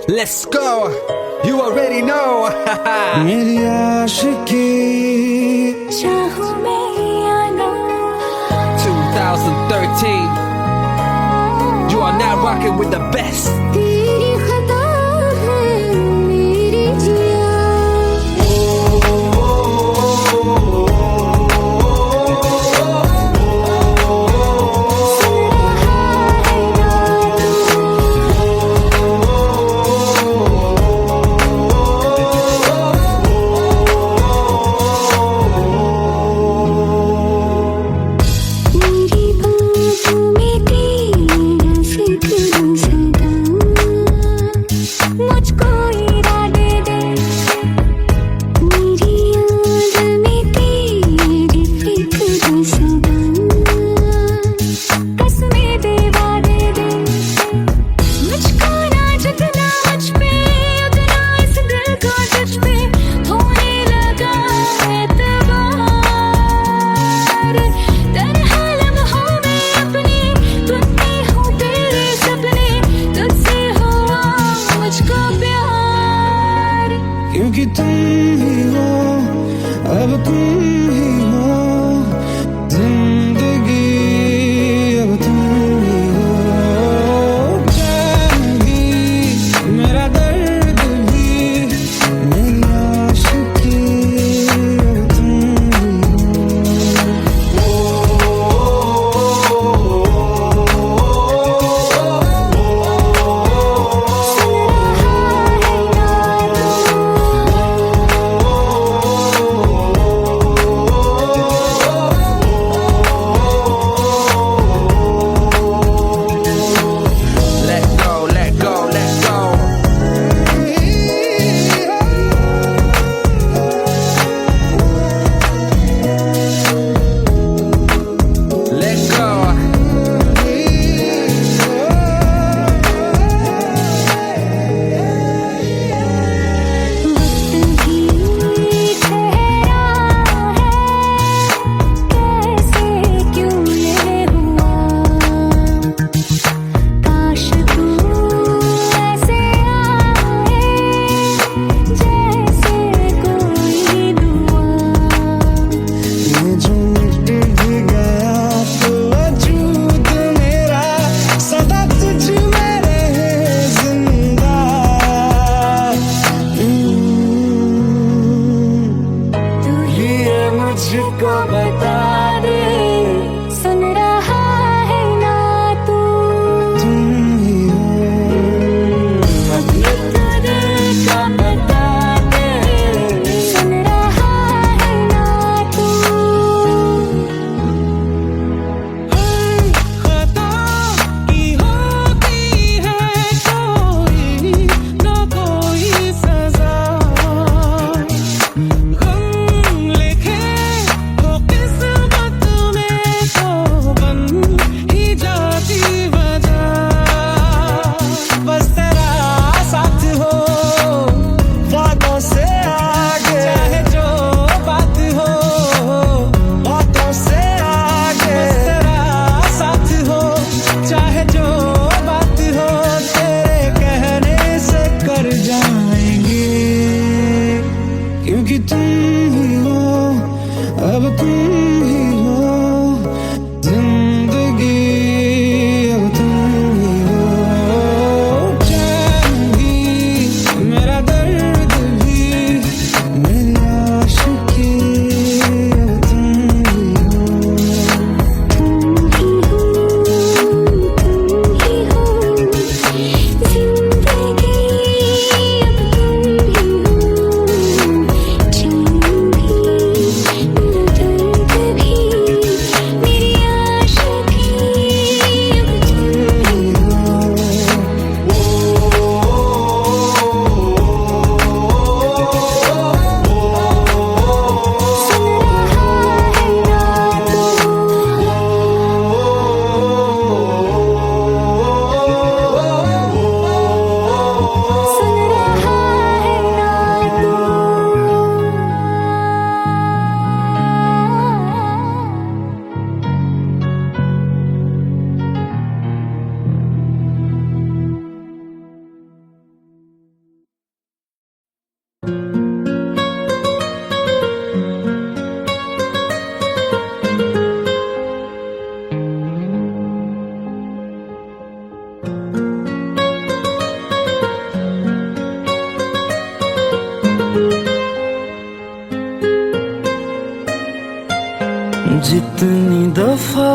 Let's go. You already know. मेरी आशिकी चाहूं मैं या ना 2013. You are now rocking with the best. तेरी खता है मेरी जिया मेरी बाहों में तेरा जिक्र सदा जितनी दफा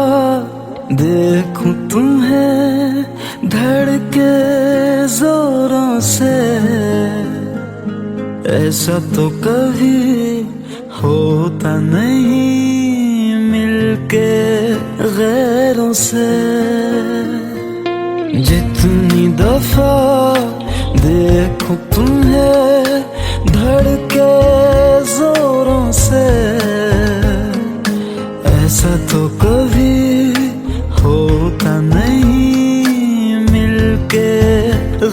देखूं तुम्हें धड़के जोरों से, ऐसा तो कभी होता नहीं मिलके गैरों से। जितनी दफा देखूं तुम्हें धड़के जोरों से, ऐसा तो कभी होता नहीं मिलके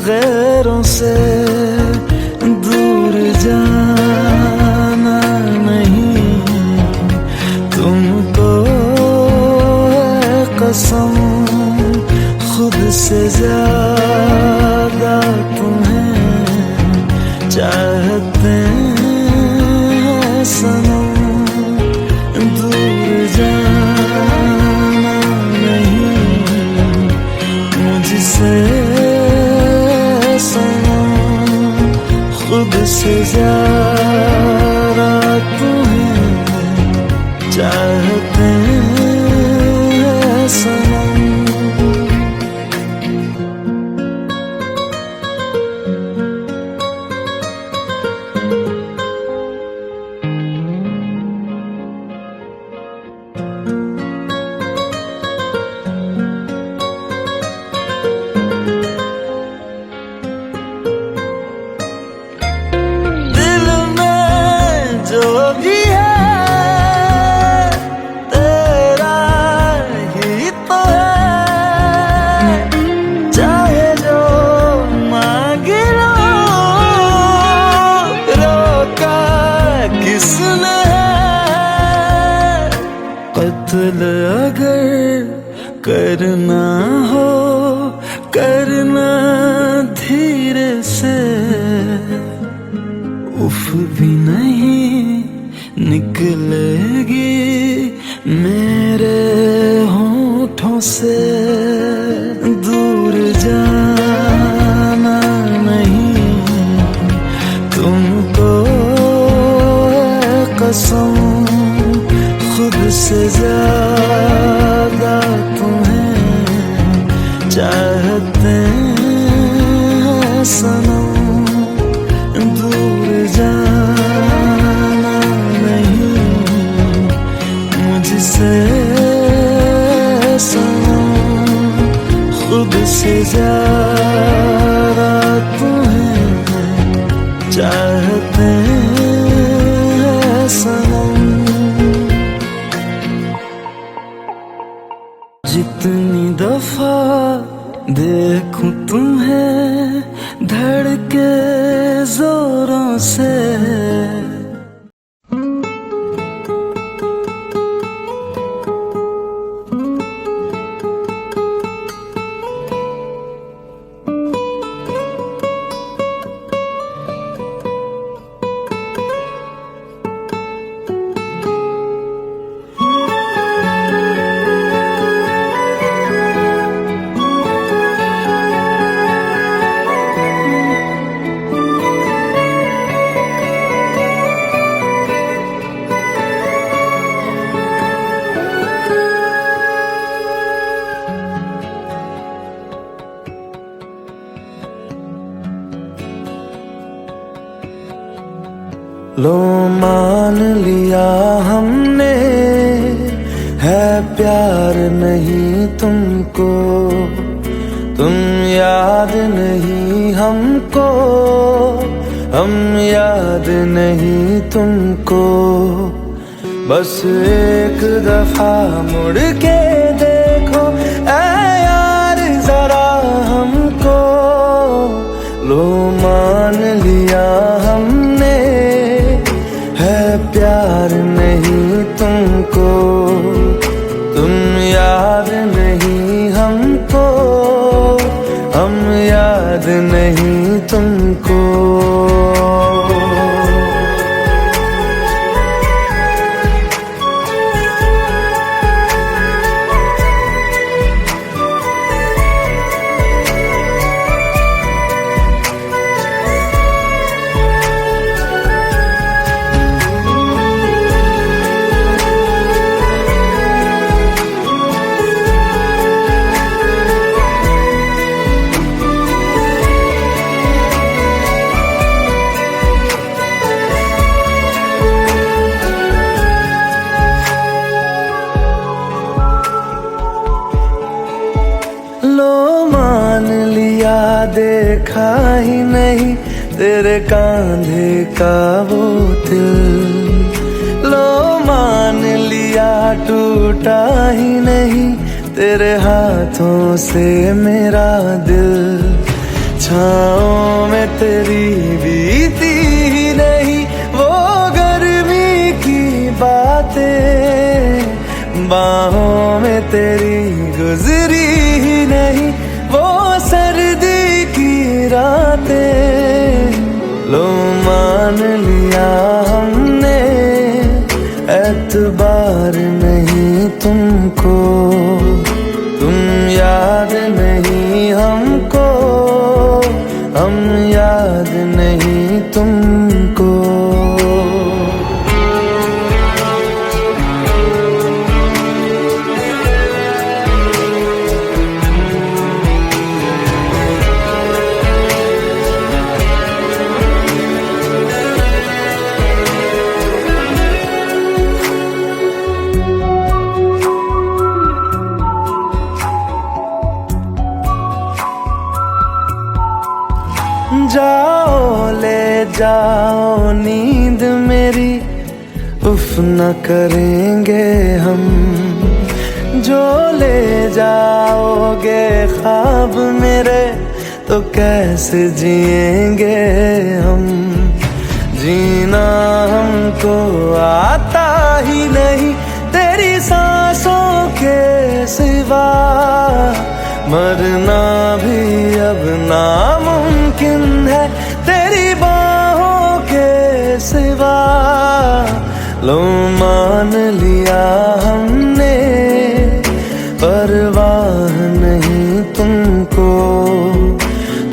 गैरों से। दूर जाना नहीं तुमको है कसम, खुद से ज्यादा तुम्हें चाहते हैं सनम। दूर जाना नहीं मुझसे सनम, खुद से ज्यादा तुम्हें चाहते हैं सनम। जो भी है तेरा ही तो है, चाहे जो मांग लो, रोका किसने है। कत्ल अगर करना हो करना धीरे से, उफ भी नहीं निकलेगी मेरे होठों से। दूर जाना नहीं तुमको है कसम, खुद से ज्यादा तुम्हें चाहते हैं सनम। दूर जाना नहीं मुझसे सनम, खुद से ज्यादा तुम्हें चाहते हैं सनम। जितनी दफा देखूं तुम्हें धड़के जोरों से, लो मान लिया हमने है प्यार नहीं तुमको, तुम याद नहीं हमको, हम याद नहीं तुमको। बस एक दफा मुड़ के देखो ऐ यार जरा हमको। लो मान लिया हमने है प्यार नहीं तुमको, तुम याद नहीं हमको, हम याद नहीं तुमको। देखा ही नहीं तेरे कांधे का वो दिल। लो मान लिया टूटा ही नहीं तेरे हाथों से मेरा दिल। छाँव में तेरी बीती ही नहीं वो गर्मी की बातें, बाहों में तेरी गुजरी ही नहीं वो सर्दी की रातें। लो मान लिया हमने एतबार नहीं तुमको, तुम याद नहीं हमको, हम याद नहीं तुमको। जाओ ले जाओ नींद मेरी, उफ न करेंगे हम। जो ले जाओगे ख्वाब मेरे तो कैसे जिएंगे हम। जीना हमको आता ही नहीं तेरी सांसों के सिवा, मरना भी अब नामुमकिन है तेरी बाहों के सिवा। लो मान लिया हमने परवाह नहीं तुमको,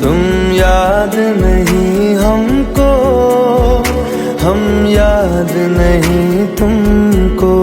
तुम याद नहीं हमको, हम याद नहीं तुमको।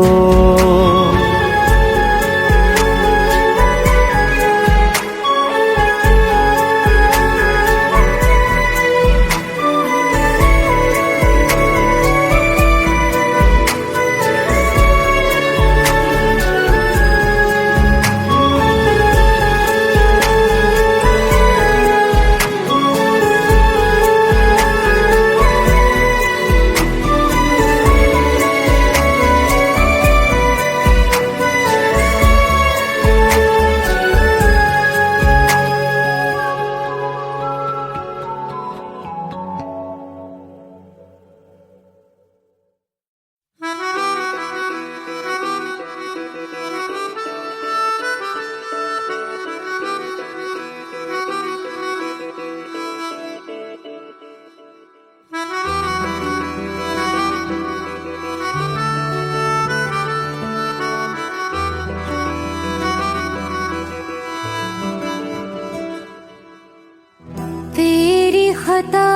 खता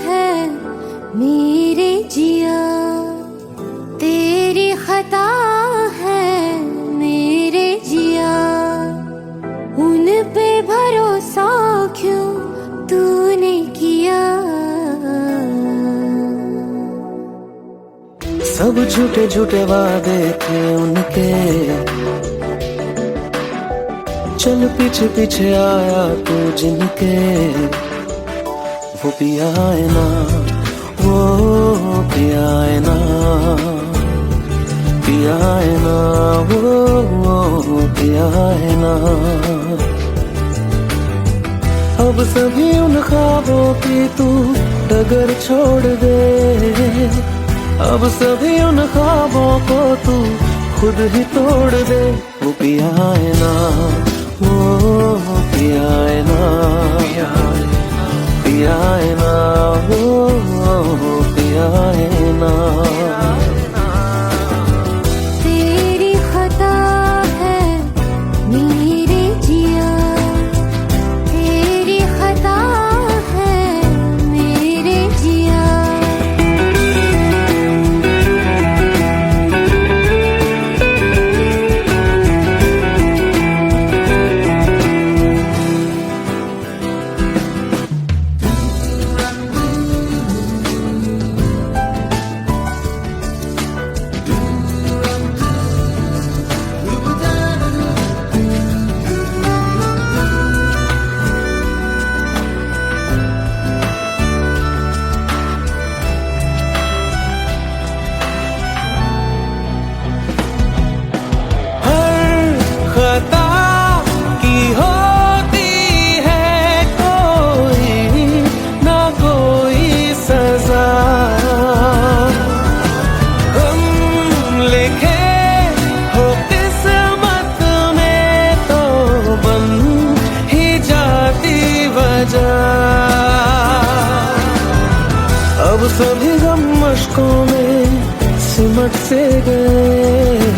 है मेरे जिया, तेरी खता है मेरे जिया। उन पे भरोसा क्यों तूने किया। सब झूठे झूठे वादे थे उनके, चल पीछे पीछे आया तू जिनके। वो पिया है ना, वो पिया है ना, पिया है ना, वो पिया है ना। अब सभी उन ख्वाबों की तू डगर छोड़ दे, अब सभी उन ख्वाबों को तू खुद ही तोड़ दे। वो पिया है ना, वो पिया है ना, पिया है ना, वो पिया है ना। तेरी खता है मेरे जिया, तेरी खता है मेरे जिया। जा। अब सभी गम मशकों में सिमट से गए,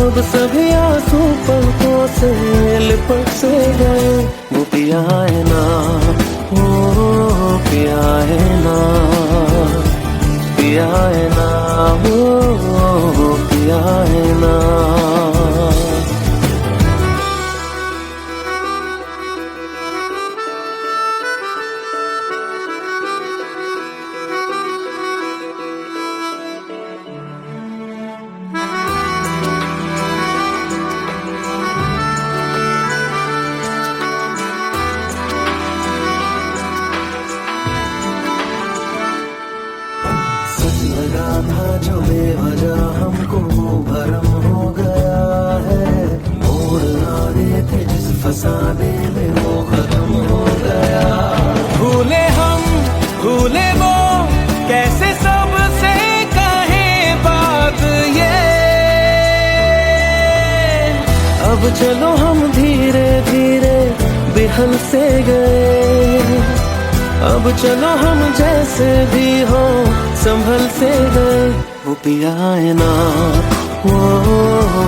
अब सभी आंसू पलकों से लिपट से गए। वो पिया है ना, वो पिया है ना, पिया है ना, वो पिया है ना। लगा था जो बेवजह हमको भरम हो गया है, मोड़ आगे थे जिस फसाने में वो खत्म हो गया। भूले हम भूले वो, कैसे सबसे कहे बात ये। अब चलो हम धीरे धीरे बिहल से गए, अब चलो हम जैसे भी हो संभल से गए। वो पिया है ना, वो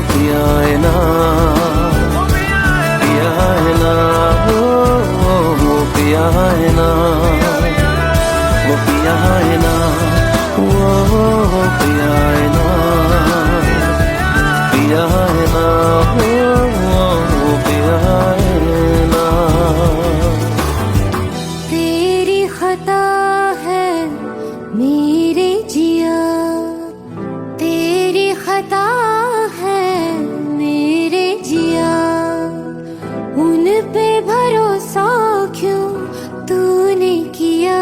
पिया है ना, पिया है ना, वो पिया है ना, वो पिया है ना, वो पिया है ना, पिया है ना, वो पिया है ना। तेरी खता है मेरे जिया, तेरी खता है मेरे जिया। उन पे भरोसा क्यों तूने किया।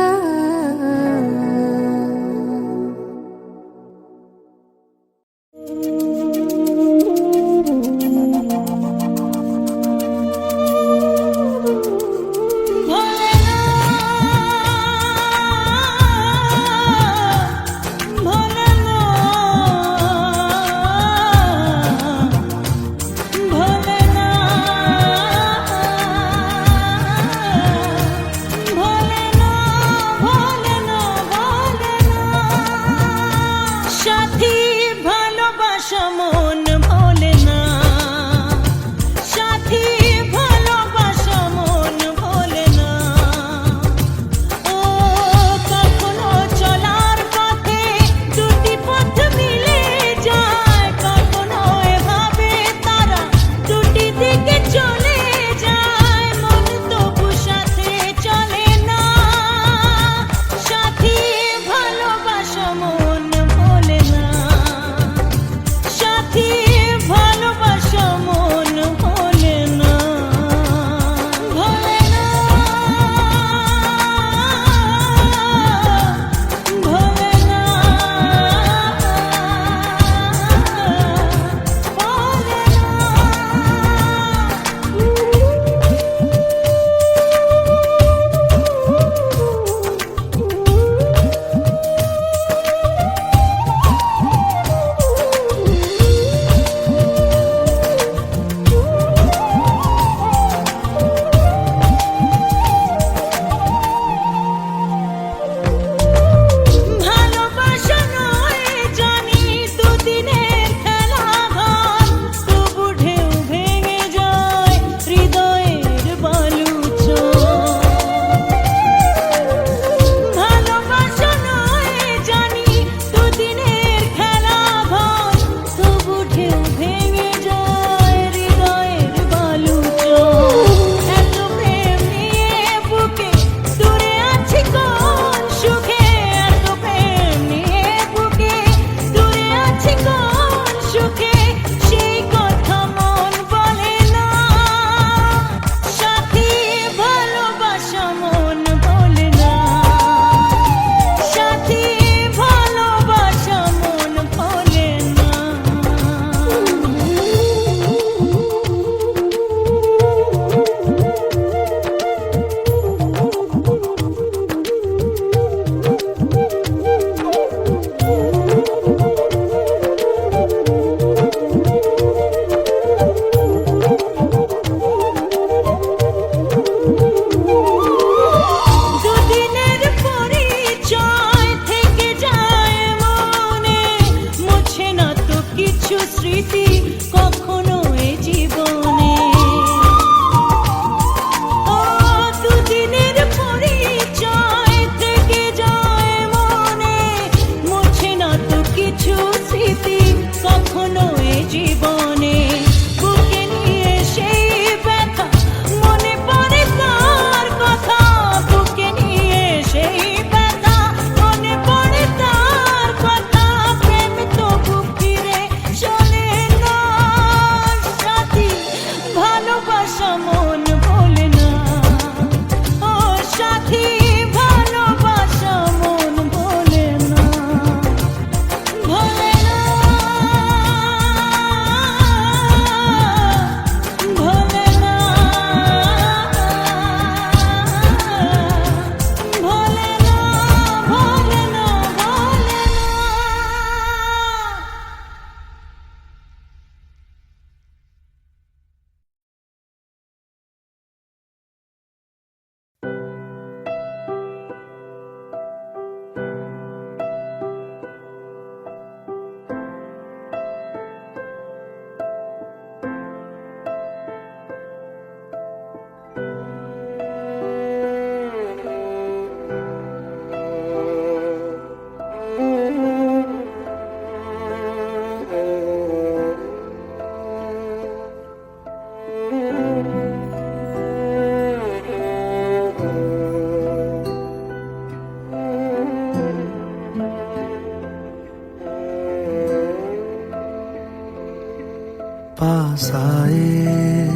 पास आए,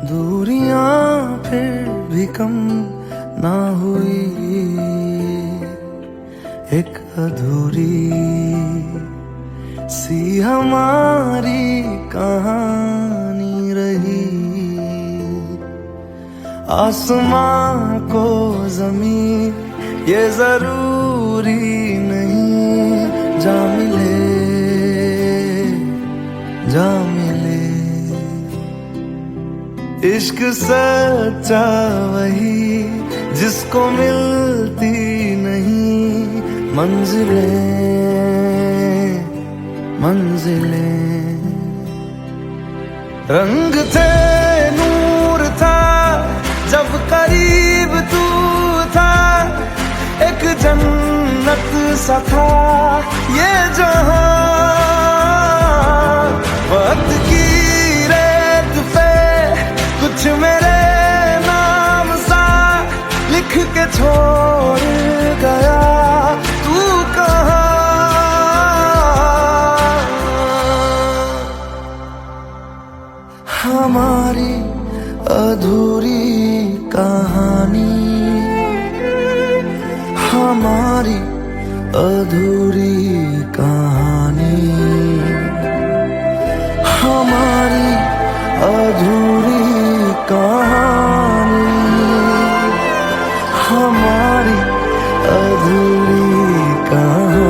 दूरियां फिर भी कम ना हुई, एक अधूरी सी हमारी कहानी रही। आसमां को जमीन ये जरूरी नहीं, जा मिले जा मिले। इश्क सच्चा वही जिसको मिलती नहीं मंजिलें मंजिलें। रंग थे नूर था जब करीब तू था, एक जन्नत सा था ये जहां। वक्त की रेत पे कुछ मेरे नाम सा लिख के छोड़ गया, तू कहाँ? हमारी अधूरी कहानी, हमारी अधूरी कहानी, हमारी अधूरी कहानी, हमारी अधूरी कहानी।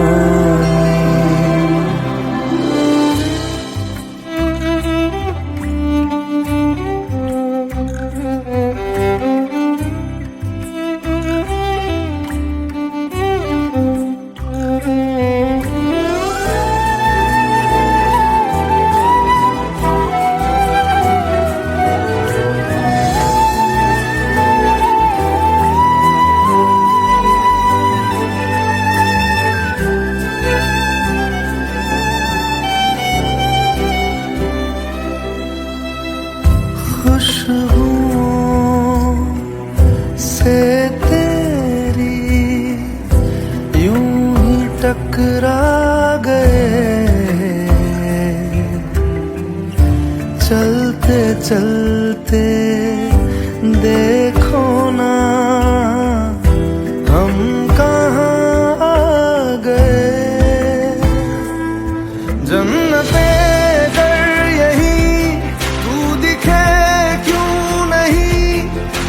खुशबुओं से तेरी यूं ही टकरा गए, चलते चलते देखो ना हम कहाँ आ गए। जन्नते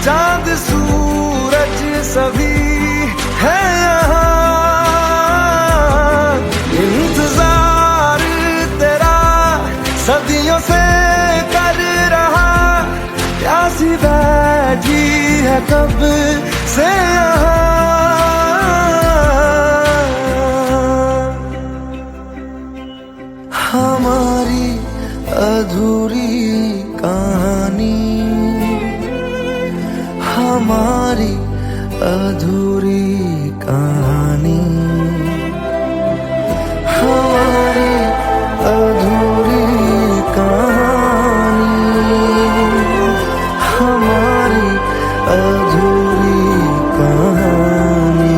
चांद सूरज सभी है यहाँ, इंतजार तेरा सदियों से कर रहा, प्यासी बैठी है कब से यहाँ। हमारी अधूरी कहानी, हमारी अधूरी कहानी, हमारी अधूरी कहानी, हमारी अधूरी कहानी।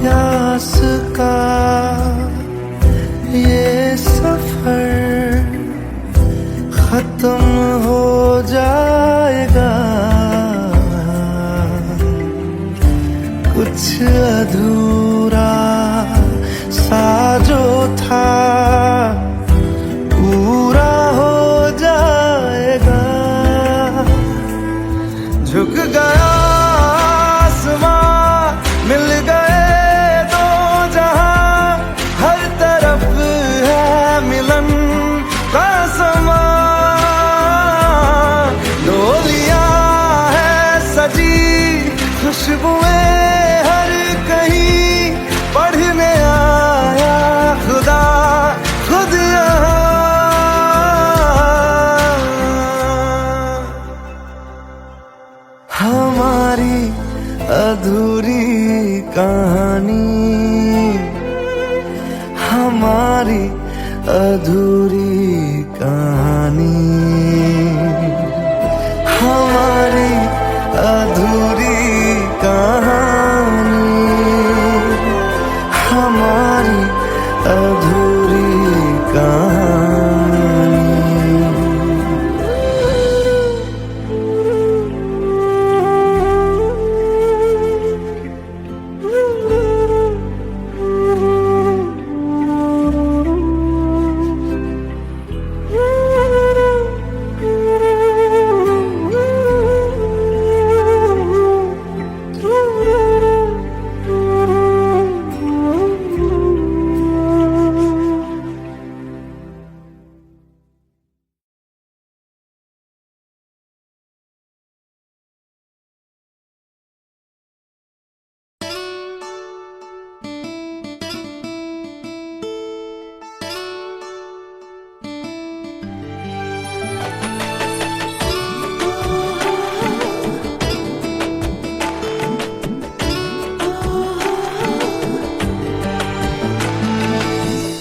प्यास का ये सफर खत्म हो जाएगा, कुछ अधूरा सा जो था पूरा हो जाएगा। झुक गया आसमां, मिल गए दो जहां, हर तरफ है मिलन का समा। डोलियां है सजी खुशबुएं हर कहीं, अधूरी कहानी, हमारी अधूरी कहानी, हमारी अधूरी कहानी, हमारी अधूरी कहानी।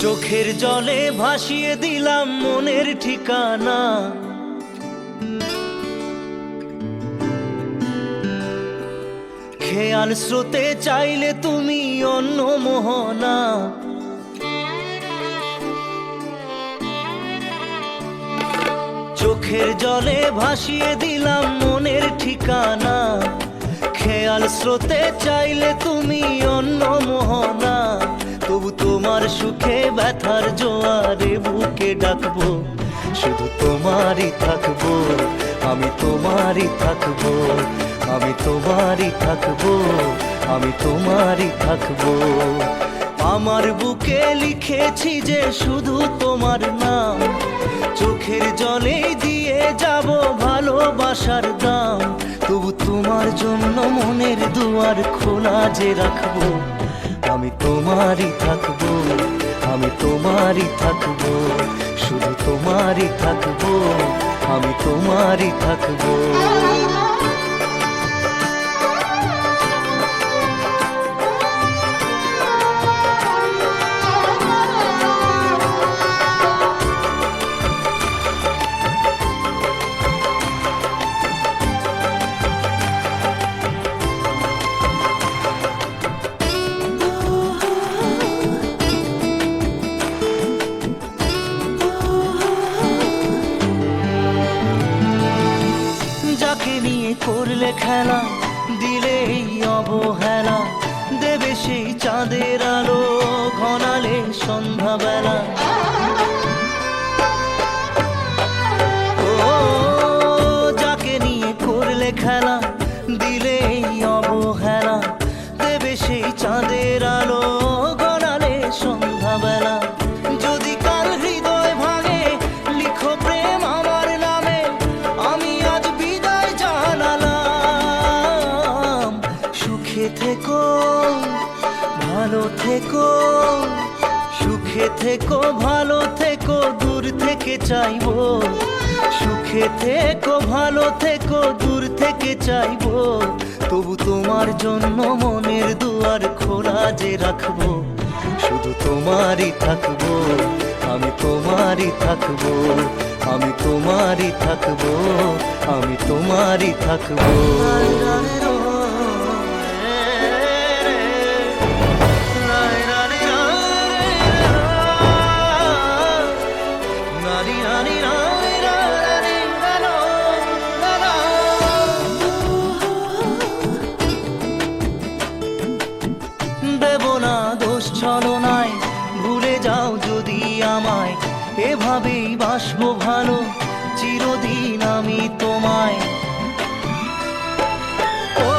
চোখের জলে ভাসিয়ে দিলাম মনের ঠিকানা, খেয়াল স্রোতে চাইলে তুমি অন্য মোহনা। চোখের জলে ভাসিয়ে দিলাম মনের ঠিকানা, খেয়াল স্রোতে চাইলে তুমি অন্য মোহনা। তবু তোমার সুখে ব্যথার জোয়ারে বুকে ডাকবো, শুধু তোমারই থাকবো, আমি তোমারই থাকবো, আমি তোমারই থাকবো, আমি তোমারই থাকবো। আমার বুকে লিখেছি যে শুধু তোমার নাম, চোখের জলে দিয়ে যাব ভালোবাসার দাম। তবু তোমার জন্য মনের দুয়ার খোলা যে রাখবো, আমি তোমারই থাকবো, আমি তোমারই থাকবো, শুধু তোমারই থাকবো, আমি তোমারই থাকবো। করলে খেলা দিলে এই অবহেলা, দেবে সেই চাঁদের আলো ঘনালে সন্ধ্যাবেলা। ও যাকে নিয়ে করলে খেলা দিলে এই অবহেলা, দেবে সেই চাঁদের আলো ঘনালে সন্ধ্যাবেলা। যদি কাল হৃদয় ভাঙে লিখো প্রেম আমার নামে, আমি আজ বিদায় জানালাম। সুখে থেকো ভালো থেকো, সুখে থেকো ভালো থেকো, দূর থেকে চাইবো। সুখে থেকো ভালো থেকো, দূর থেকে চাইবো। তবু তোমার জন্য মনের দুয়ার খোলা যে রাখবো, শুধু তোমারই থাকবো, আমি তোমারই থাকবো, আমি তোমারই থাকবো, আমি তোমারই থাকবো। দেব না দোষ ছলনায়, ভুলে যাও যদি আমায়, এভাবেই বাসবো ভালো চিরদিন আমি তোমায়। ও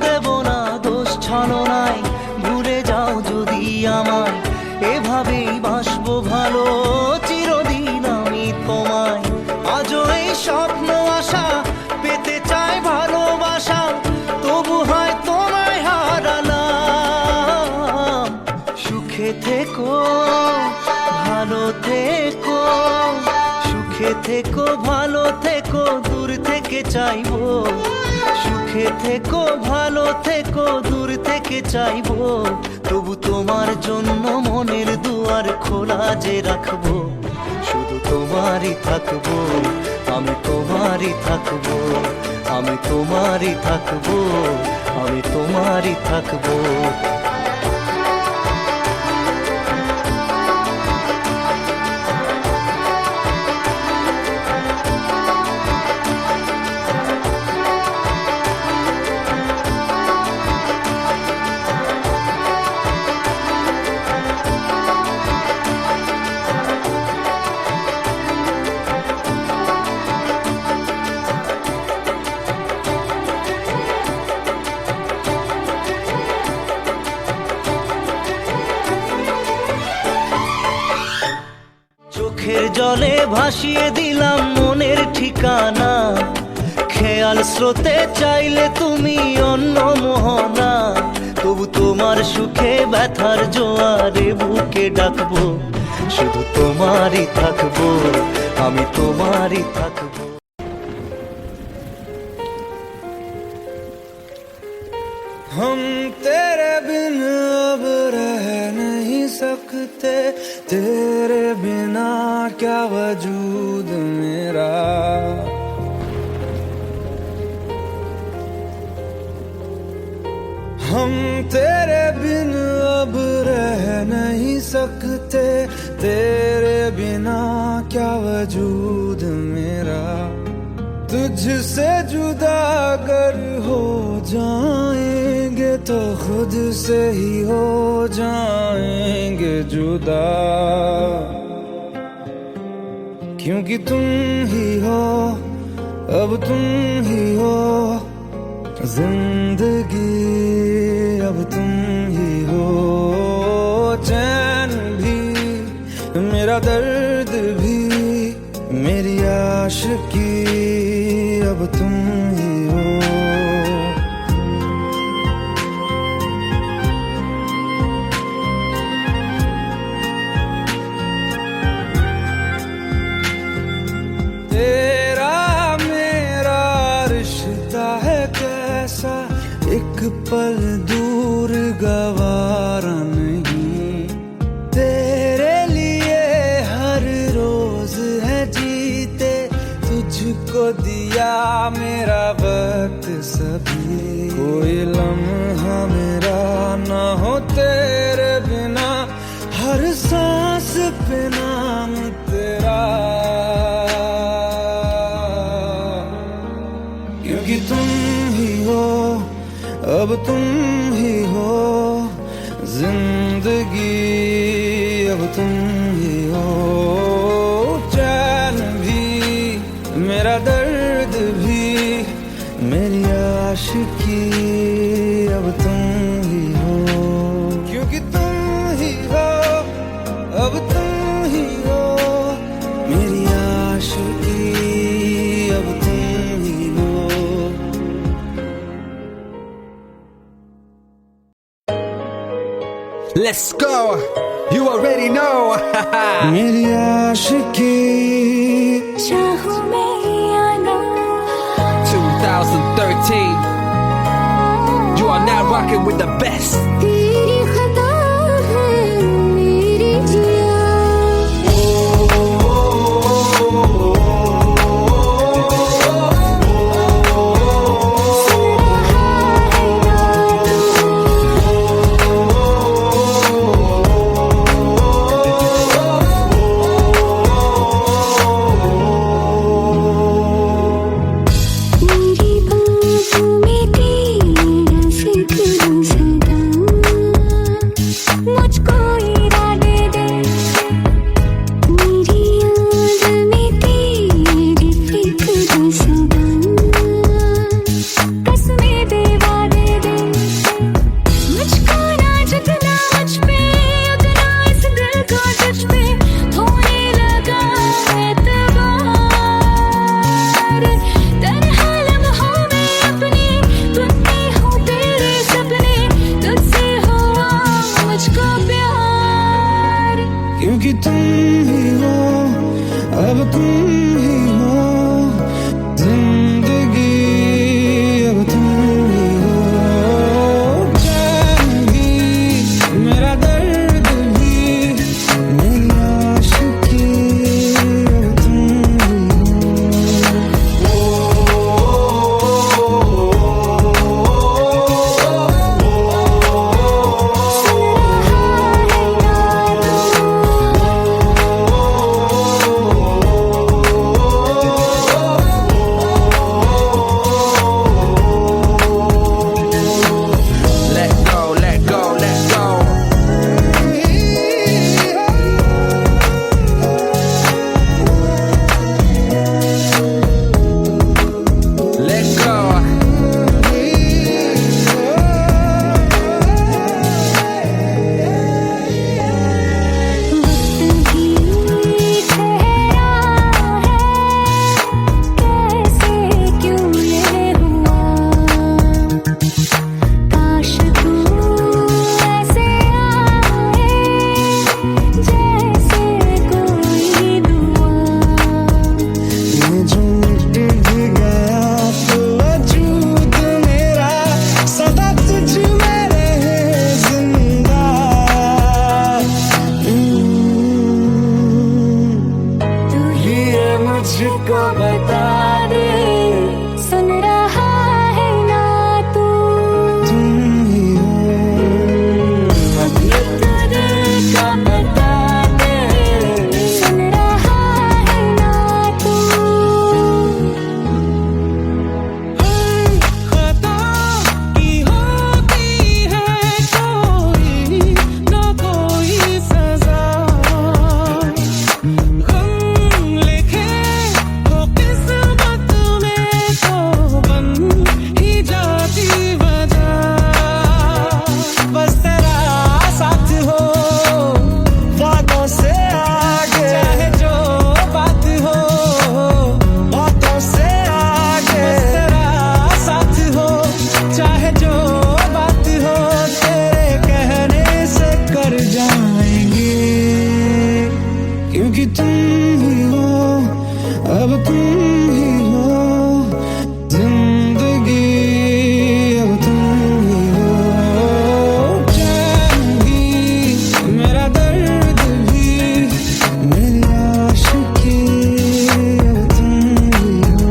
দেব না দোষ ছলনায়, ভুলে যাও যদি আমায়, এভাবেই বাসবো ভালো চিরদিন আমি তোমায়। আজও এই স্বপ্ন আশা পেতে চাই ভালোবাসা, তবু হয় তোমায় হারালাম। সুখে থেকো ভালো থেকো, সুখে থেকো ভালো থেকো, দূর থেকে চাইবো। সুখে সুখে থেকো ভালো থেকো দূর থেকে চাইবো তবু তোমার জন্য মনের দুয়ার খোলা যে রাখবো শুধু তোমারই থাকবো আমি তোমারই থাকবো আমি তোমারই থাকবো আমি তোমারই থাকবো চোখের জলে ভাসিয়ে দিলাম মনের ঠিকানা খেয়াল স্রোতে চাইলে তুমি অন্য মোহনা তবু তোমার সুখে ব্যথার জোয়ারে বুকে ডাকবো শুধু তোমারই থাকবো আমি তোমারই থাকবো हम तेरे बिन अब रह नहीं सकते तेरे बिना क्या वजूद मेरा हम तेरे बिन अब रह नहीं सकते तेरे बिना क्या वजूद मेरा तुझसे जुदा अगर हो जाएंगे तो खुद से ही हो जाएंगे जुदा क्योंकि तुम ही हो अब तुम ही हो जिंदगी अब तुम ही हो चैन भी मेरा दर्द भी मेरी आशिकी अब तुम ही हो तेरा मेरा रिश्ता है कैसा एक पल दूर गवारा नहीं तेरे लिए हर रोज है जीते तुझको दिया मेरा वक्त सभी कोई लम्हा मेरा ना हो तेरे बिना हर सांस पे नाम तेरा क्योंकि तुम ही हो अब तुम ही हो जिंदगी अब तुम ही हो चैन भी मेरा दर्द भी मेरी आशिकी अब तुम ही हो क्योंकि तुम ही हो अब तुम ही हो मेरी आशिकी अब तुम ही हो Let's go. You already know. मेरी आशिकी चाहूं मैं या ना 2013. You are now rocking with the best. तेरी खता है मेरी जिया मेरी बाहों में तेरा जिक्र सदा जो बात हो तेरे कहने से कर जाएंगे, क्योंकि तुम ही हो, अब तुम ही हो जिंदगी, अब तुम ही हो चैन भी, मेरा दर्द भी, मेरी आशिकी, अब तुम ही हो।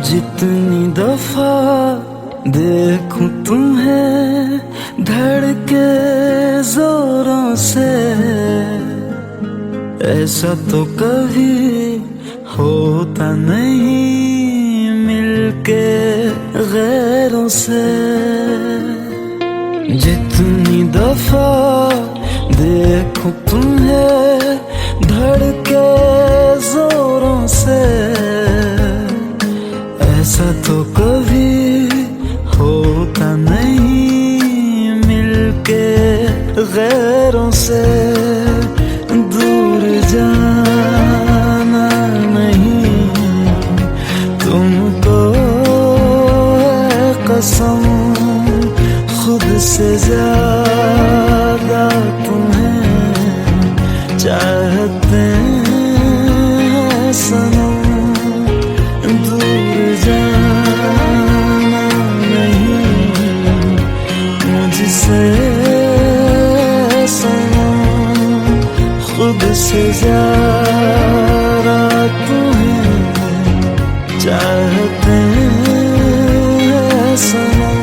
जितनी दफा देखूं तुम्हें धड़के जोरों से, ऐसा तो कभी होता नहीं मिलके गैरों से। जितनी दफा देखूं तुम्हें धड़के जोरों से, ऐसा तो कभी होता नहीं मिलके गैरों से। दूर जाना नहीं तुमको है कसम, खुद से ज्यादा तुम्हें चाहते हैं सनम। दूर जाना नहीं मुझसे सनम, खुद से ज्यादा तुम्हें चाहते हैं सनम।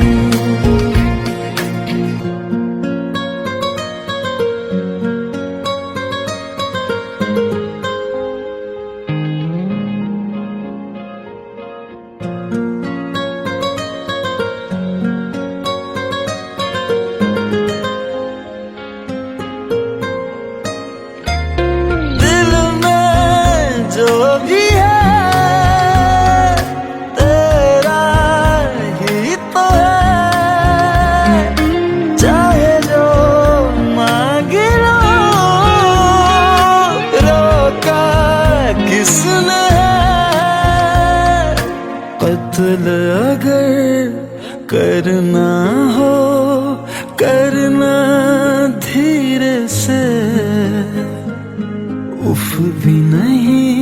जो भी है तेरा ही तो है, चाहे जो मांग लो, रोका किसने है। कत्ल अगर करना हो करना धीरे से, उफ भी नहीं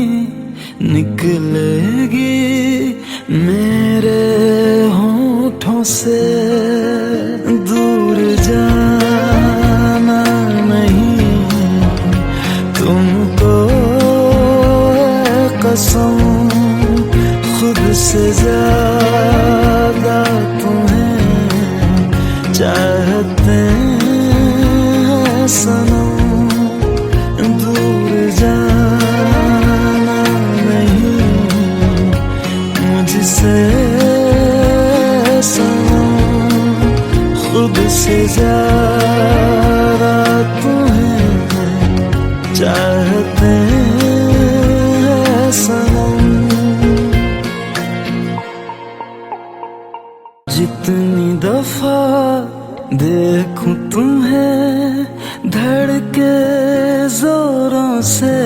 निकलेगी मेरे होठों से। दूर जाना नहीं तुमको है कसम, खुद से ज्यादा तुम्हें चाहते हैं सनम। दूर जाना नहीं मुझसे सनम, खुद से ज्यादा तुम्हें चाहते हैं सनम। जितनी दफा देखूं तुम्हें धड़के जोरों से,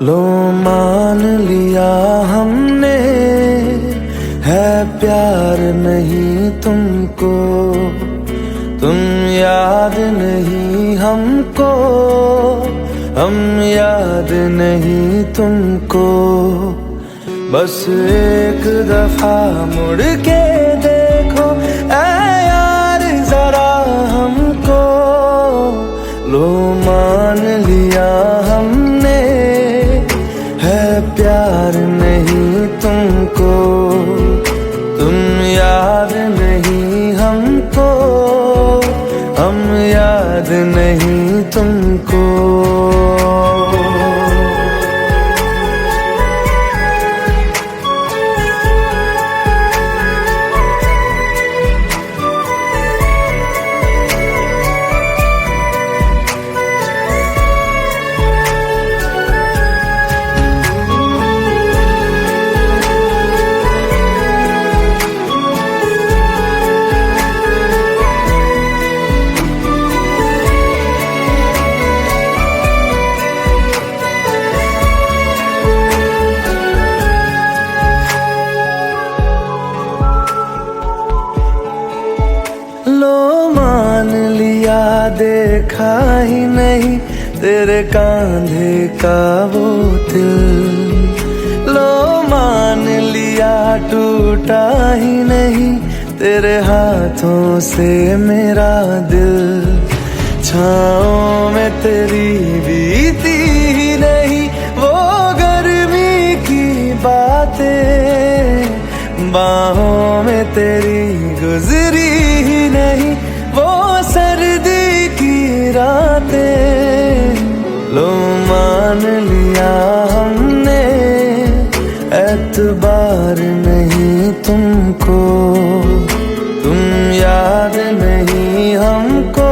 लो मान लिया हमने है प्यार नहीं तुमको, तुम याद नहीं हमको, हम याद नहीं तुमको। बस एक दफा मुड़ के देखो ऐ यार जरा हमको, लो मान लिया हमने है प्यार नहीं तुमको, तुम याद नहीं हमको, हम याद नहीं तुमको। लो मान लिया देखा ही नहीं तेरे कांधे का वो दिल, लो मान लिया टूटा ही नहीं तेरे हाथों से मेरा दिल। छाँव में तेरी बीती ही नहीं वो गर्मी की बातें, बाहों में तेरी गुजरी ही नहीं वो सर्दी की रातें। लो मान लिया हमने एतबार नहीं तुमको, तुम याद नहीं हमको,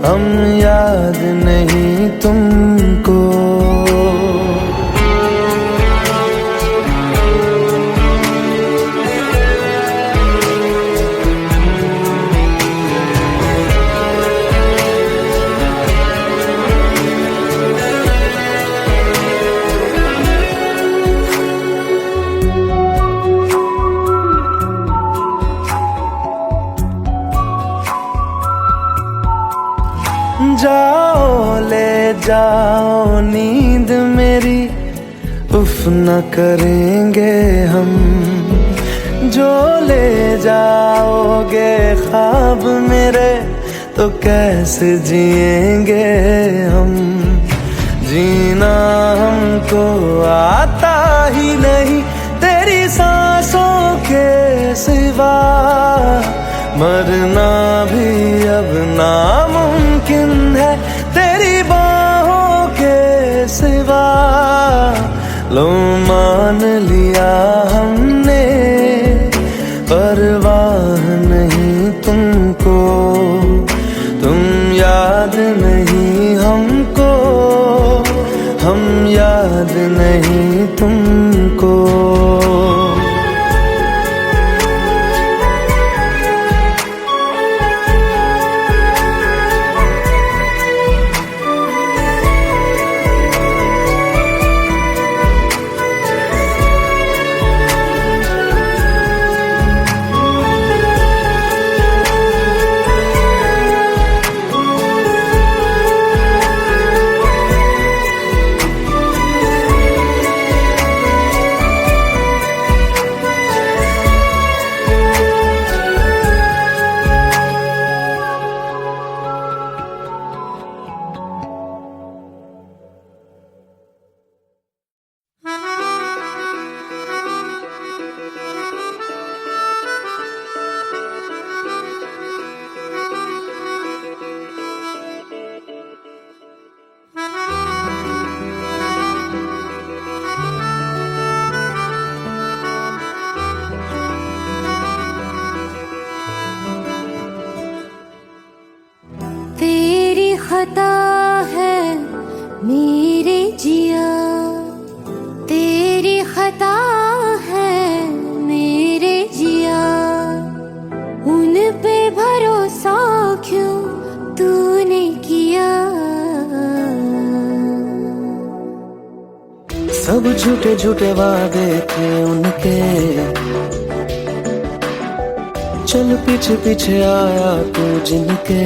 हम याद नहीं तुमको। जाओ ले जाओ नींद मेरी, उफ न करेंगे हम, जो ले जाओगे ख्वाब मेरे तो कैसे जिएंगे हम। जीना हमको आता ही नहीं तेरी सांसों के सिवा, मरना भी अब नामुमकिन है तेरी बाहों के सिवा। लो मान लिया हमने परवाह नहीं तुमको, तुम याद नहीं हमको, हम याद नहीं तुमको। खता है मेरे जिया, तेरी खता है मेरे जिया, उन पे भरोसा क्यों तूने किया। सब झूठे झूठे वादे थे उनके, चल पीछे पीछे आया तू जिनके,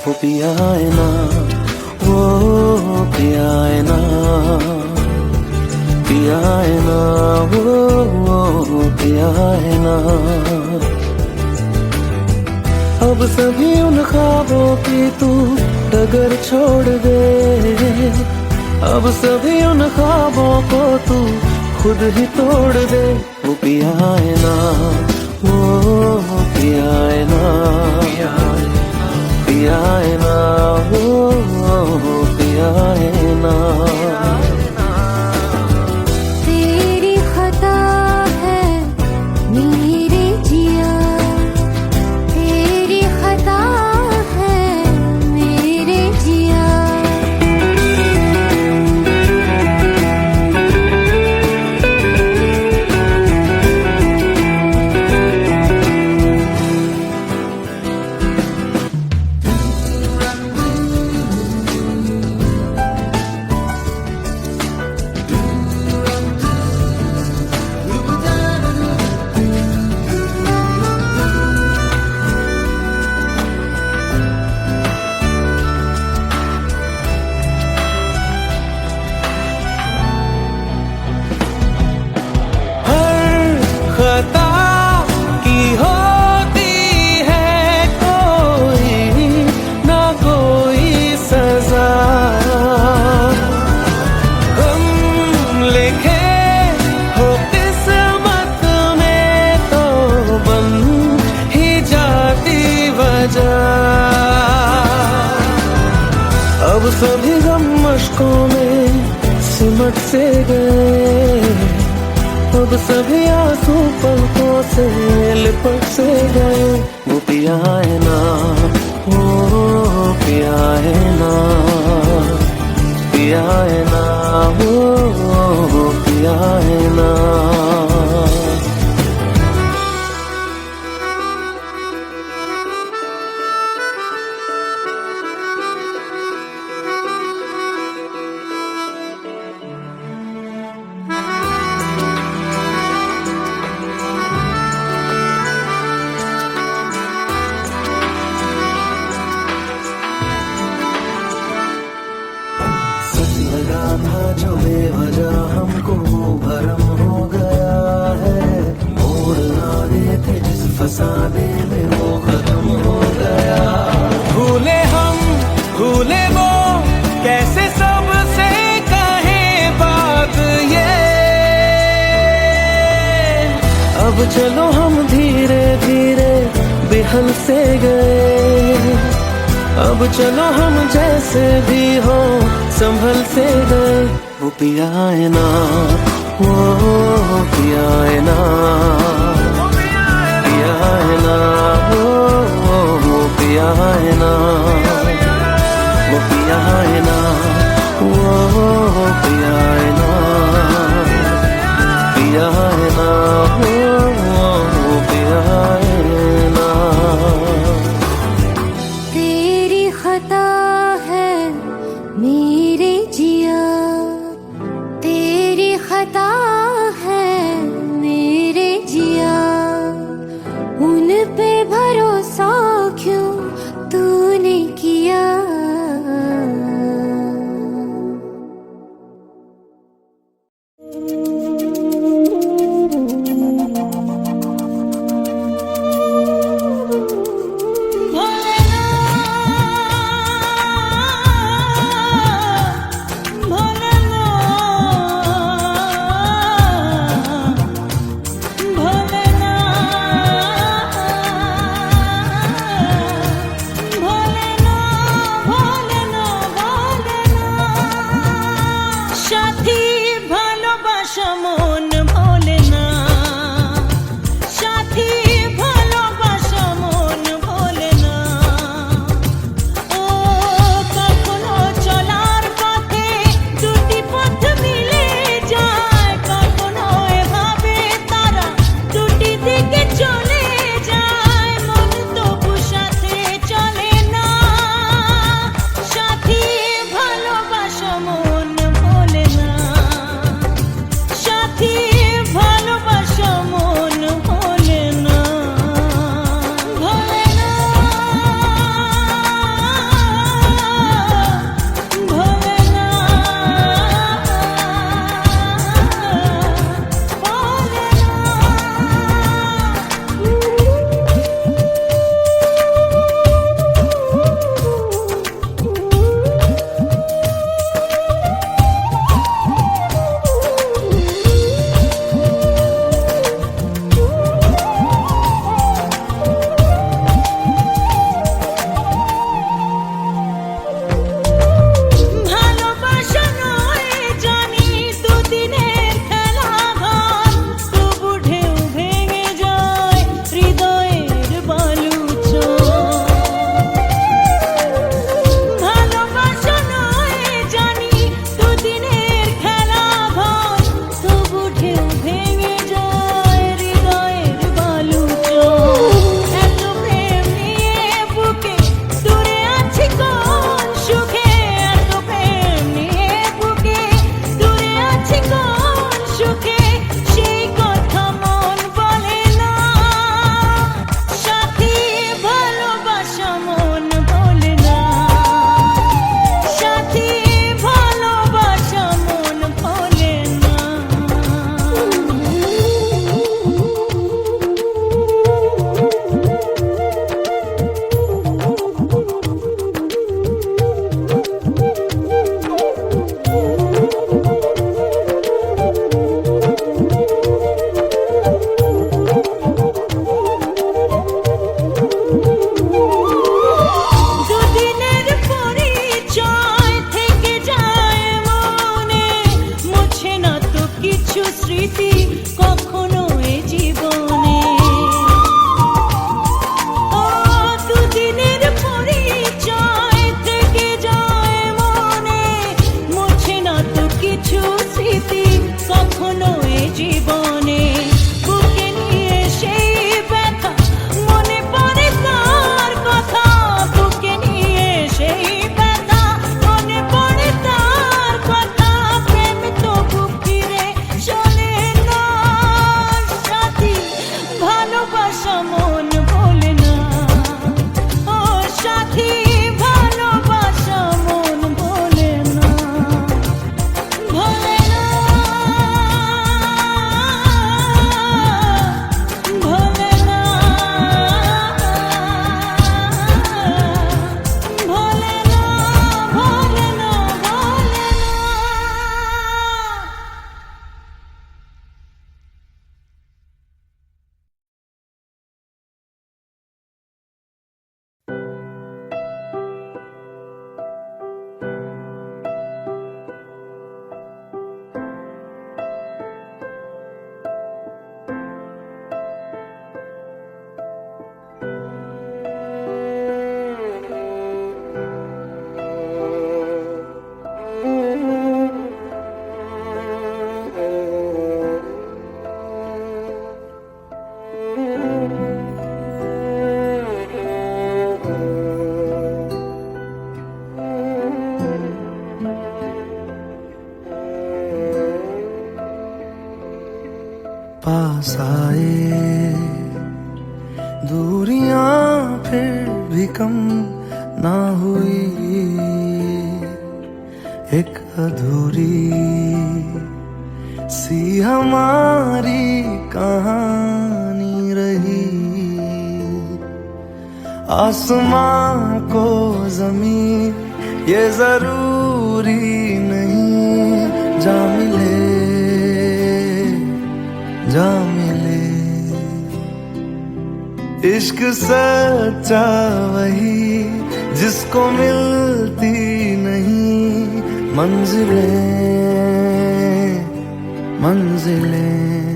वो पिया है ना, वो पिया है ना, पिया है ना, वो पिया है ना। अब सभी उन ख्वाबों की तू डगर छोड़ दे, अब सभी उन ख्वाबों को तू खुद ही तोड़ दे। वो पिया है ना, वो पिया है ना, पिया है ना, वो पिया है ना। तेरी खता है मेरे जिया, तेरी खता है मेरे जिया। खता की होती है कोई ना कोई सजा, हम लिखे हो किस्मत में तो बन ही जाती वजह। अब सभी गम मशकों में सिमट से गए, अब सभी आंसू पलकों से लिपट से गए। वो पिया है ना, वो पिया है ना, पिया है ना, वो पिया है ना। लगा था जो बेवजह हमको वो भरम हो गया है, मोड़ आने थे जिस फसाने में वो खत्म हो गया। भूले हम भूले वो कैसे सबसे कहे बात ये, अब चलो हम धीरे धीरे बेहल से गए, अब चलो हम जैसे भी हो संभल से गए। वो पिया है ना, वो पिया है ना, पिया है ना, वो पिया है ना, वो पिया है ना, वो पिया है ना, पिया है ना, वो पिया है ना। तेरी खता है मेरे जिया, तेरी खता है मेरे जिया। उन पे भरोसा क्यों तूने कम ना हुई, एक अधूरी सी हमारी कहानी रही। आसमां को जमीन ये जरूरी नहीं, जा मिले जा मिले। इश्क सच्चा वही जिसको मिलती नहीं मंजिलें मंजिलें।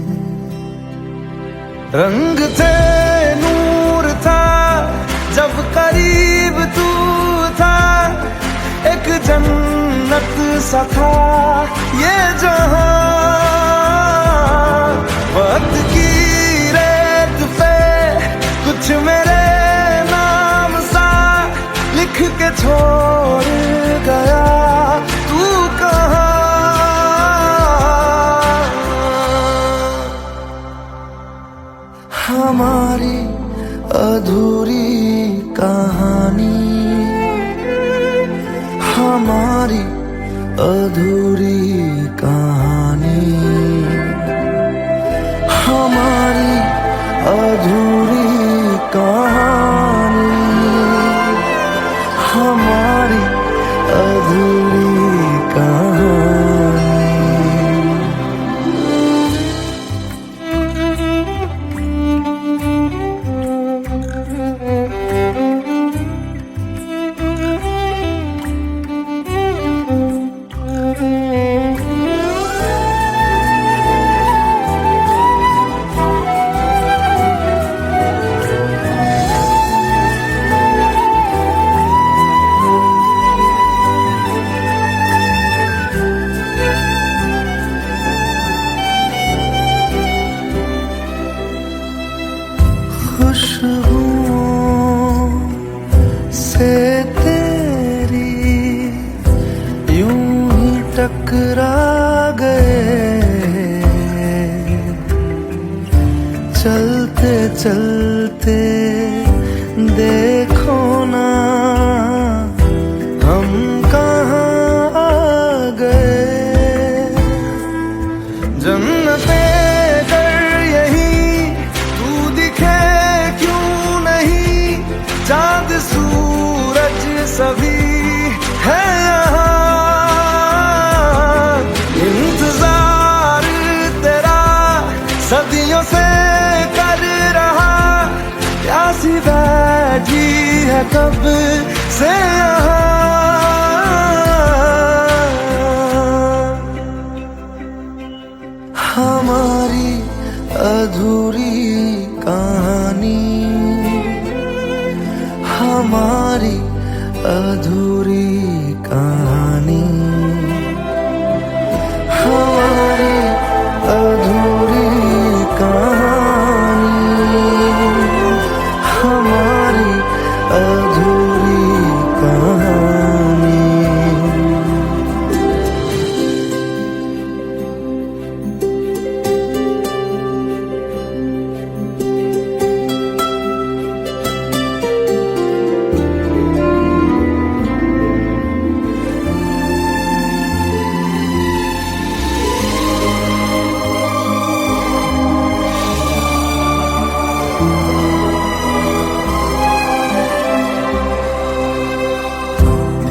रंग थे नूर था जब करीब तू था, एक जन्नत सा था ये जहां। वक्त की रेत पे कुछ मेरे नाम सा लिख के छोड़ गया तू कहाँ। हमारी अधूरी कहानी, हमारी अधूरी कहानी, हमारी अधूरी कहानी, हमारी अधूरी कहानी। खुशबुओं से तेरी यूं ही टकरा गए, चलते चलते देखो ना हम कहाँ आ गए। जन्नते चांद सूरज सभी है यहाँ, इंतजार तेरा सदियों से कर रहा, प्यासी बैठी है कब से यहाँ। हमारी अधूरी कहानी, हमारी अधूरी कहानी, हमारी अधूरी कहानी, हमारी अधूरी कहानी।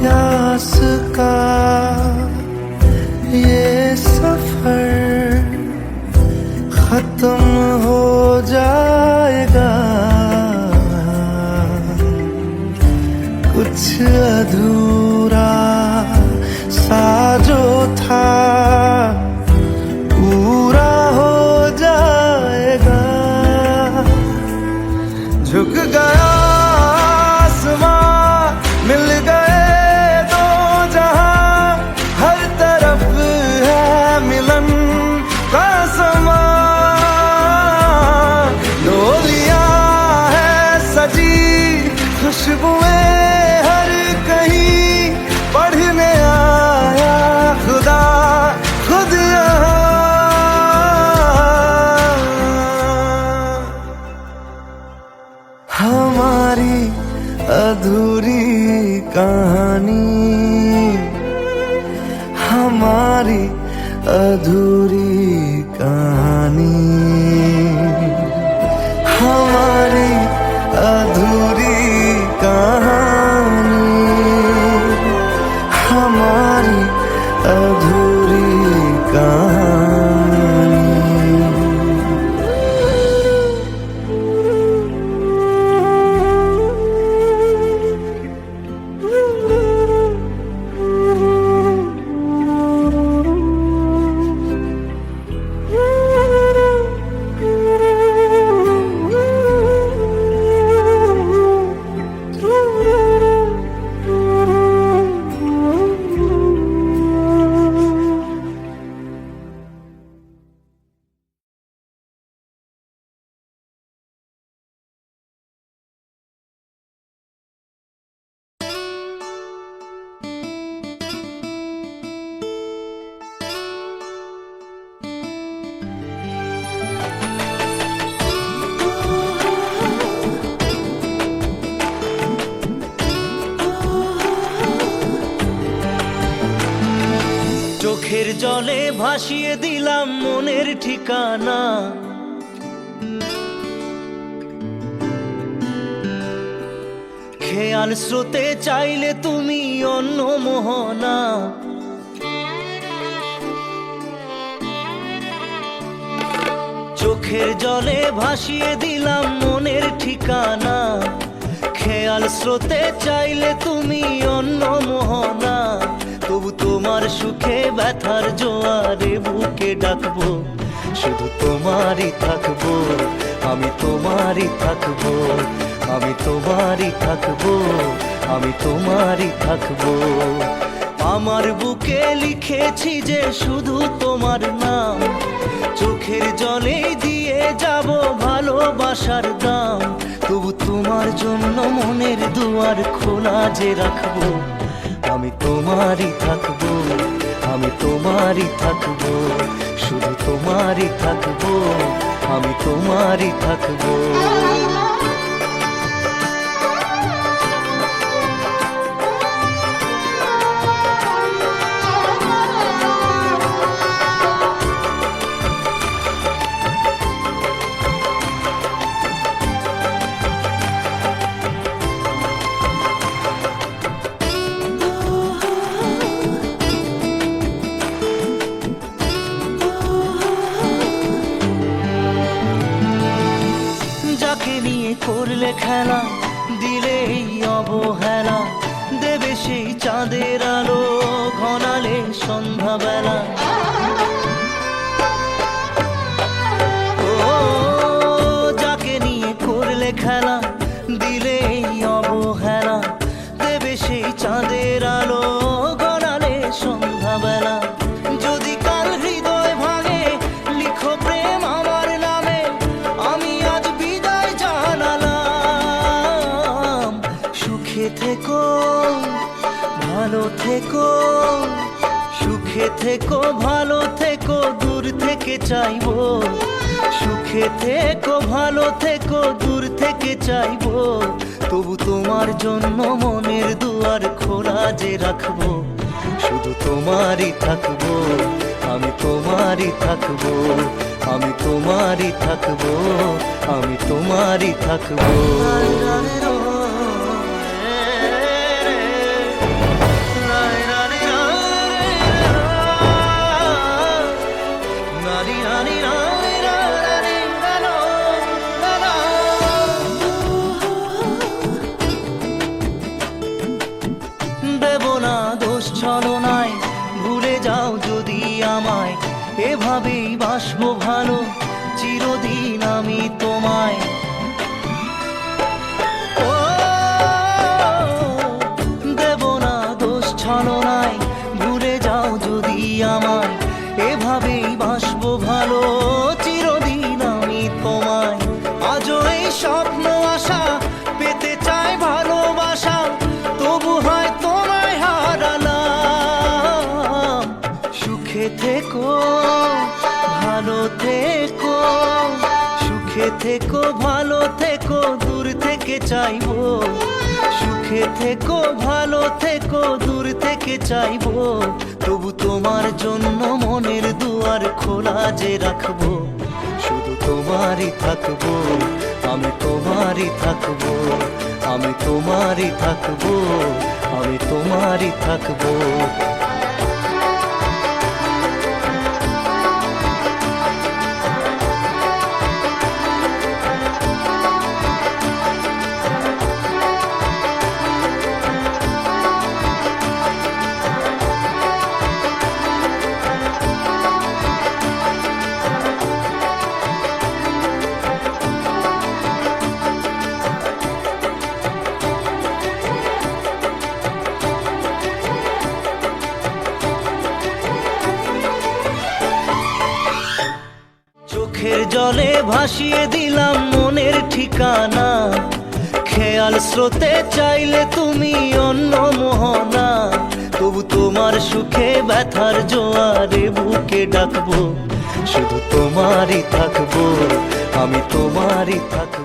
प्यास का ये सफर खत्म हो जाएगा, कुछ अधूरा सा जो था पूरा हो जाएगा। झुक गया आसमां, मिल गए दो जहां, हर तरफ है मिलन का समा। डोलियां है सजी खुशबुएं हर कहीं, पढ़ने आया खुदा खुद यहाँ। हमारी अधूरी कहानी, हमारी अधूरी कहानी, हमारी अधूरी कहानी, हमारी अधूरी कहानी। চোখের জলে ভাসিয়ে দিলাম মনের ঠিকানা, খেয়াল স্রোতে চাইলে তুমি অন্য মোহনা। চোখের জলে ভাসিয়ে দিলাম মনের ঠিকানা, খেয়াল স্রোতে চাইলে তুমি অন্য মোহনা। তবু তোমার সুখে ব্যথার জোয়ারে বুকে ডাকবো, শুধু তোমারই থাকবো, আমি তোমারই থাকবো, আমি তোমারই থাকবো, আমি তোমারই থাকবো। আমার বুকে লিখেছি যে শুধু তোমার নাম, চোখের জলে দিয়ে যাব ভালোবাসার দাম। তবু তোমার জন্য মনের দুয়ার খোলা যে রাখবো, আমি তোমারই থাকবো, আমি তোমারই থাকবো, শুধু তোমারই থাকবো, আমি তোমারই থাকবো। করলে খেলা দিলে এই অবহেলা, দেবে সেই চাঁদের আলো ঘনালে সন্ধ্যাবেলা। ও যাকে নিয়ে করলে খেলা দিলে এই অবহেলা, দেবে সেই চাঁদের আলো ঘনালে সন্ধ্যাবেলা। যদি কাল হৃদয় ভাঙে লিখো প্রেম আমার নামে, আমি আজ বিদায় জানালাম। সুখে থেকো ভালো থেকো, সুখে থেকো ভালো থেকো, দূর থেকে চাইবো। সুখে থেকো ভালো থেকো, দূর থেকে চাইবো। তবু তোমার জন্য মনের দুয়ার খোলা যে রাখবো, শুধু তোমারই থাকবো, আমি তোমারই থাকবো, আমি তোমারই থাকবো, আমি তোমারই থাকবো। দেব না দোষ ছলনায়, ভুলে যাও যদি আমায়, এভাবেই বাসবো ভালো চিরদিন আমি তোমায়। ও দেব না দোষ ছলনায়, ভুলে যাও যদি আমায়, এভাবেই বাসবো ভালো চিরদিন আমি তোমায়। আজও এই স্বপ্ন আশা পেতে চাই ভালোবাসা, তবু হয় তোমায় হারালাম। সুখে থেকো ভালো থেকো, সুখে থেকো ভালো থেকো, দূর থেকে চাইবো। সুখে থেকো ভালো থেকো দূর থেকে চাইবো, তবু তোমার জন্য মনের দুয়ার খোলা যে রাখবো। শুধু তোমারই থাকবো, আমি তোমারই থাকবো, আমি তোমারই থাকবো, আমি তোমারই থাকবো। চোখের জলে ভাসিয়ে দিলাম মনের ঠিকানা, খেয়াল স্রোতে চাইলে তুমি অন্য মোহনা। তবু তোমার সুখে ব্যথার জোয়ারে বুকে ডাকবো, শুধু তোমারই থাকবো, আমি তোমারই থাকবো।